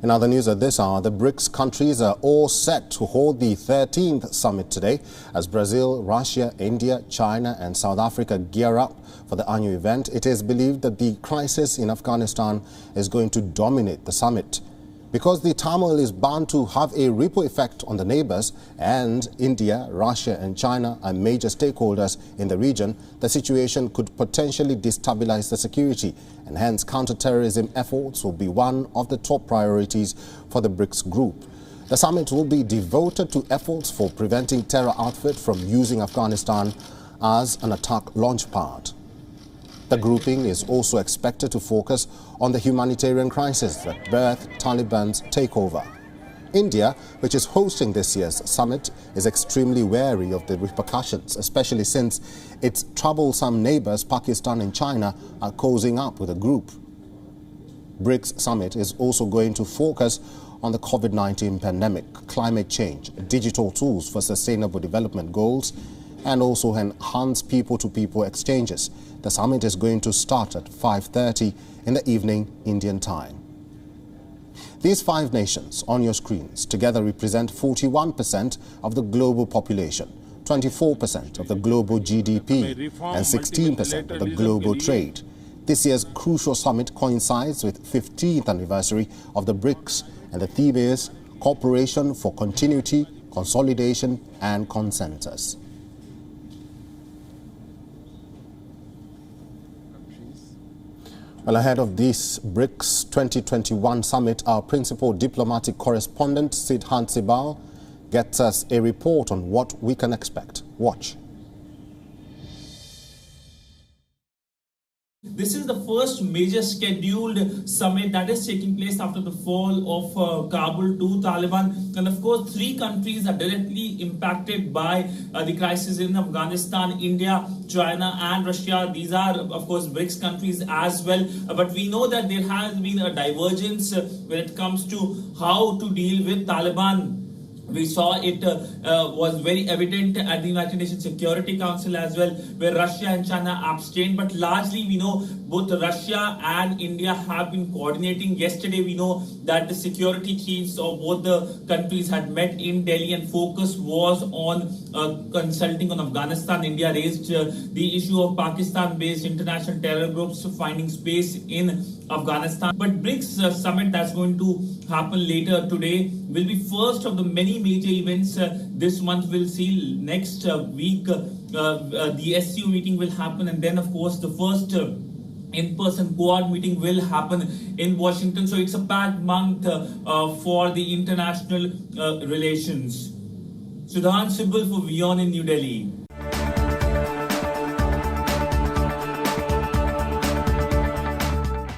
In other news at this hour, the BRICS countries are all set to hold the 13th summit today as Brazil, Russia, India, China and South Africa gear up for the annual event. It is believed that the crisis in Afghanistan is going to dominate the summit. Because the turmoil is bound to have a ripple effect on the neighbors, and India, Russia and China are major stakeholders in the region, the situation could potentially destabilize the security, and hence counter-terrorism efforts will be one of the top priorities for the BRICS group. The summit will be devoted to efforts for preventing terror outfits from using Afghanistan as an attack launch pad. The grouping is also expected to focus on the humanitarian crisis that birthed Taliban's takeover. India, which is hosting this year's summit, is extremely wary of the repercussions, especially since its troublesome neighbors Pakistan and China are cozying up with the group. BRICS summit is also going to focus on the COVID-19 pandemic, climate change, digital tools for sustainable development goals, and also enhance people-to-people exchanges. The summit is going to start at 5:30 in the evening Indian time. These 5 nations on your screens together represent 41% of the global population, 24% of the global GDP, and 16% of the global trade. This year's crucial summit coincides with 15th anniversary of the BRICS, and the theme is Cooperation for Continuity, Consolidation and Consensus. Well, ahead of this BRICS 2021 summit, our principal diplomatic correspondent, Sidhant Sibal, gets us a report on what we can expect. Watch. This is the first major scheduled summit that is taking place after the fall of Kabul to Taliban. And of course, 3 countries are directly impacted by the crisis in Afghanistan: India, China and Russia. These are, of course, BRICS countries as well. But we know that there has been a divergence when it comes to how to deal with Taliban. We saw it was very evident at the United Nations Security Council as well, where Russia and China abstained. But largely, we know both Russia and India have been coordinating. Yesterday, we know that the security chiefs of both the countries had met in Delhi, and focus was on consulting on Afghanistan. India raised the issue of Pakistan-based international terror groups finding space in Afghanistan. But BRICS summit that's going to happen later today will be first of the many major events this month. We'll see next week the SCO meeting will happen, and then of course the first in-person Quad meeting will happen in Washington. So it's a packed month for the international relations. Sidhant Sibal for WION in New Delhi.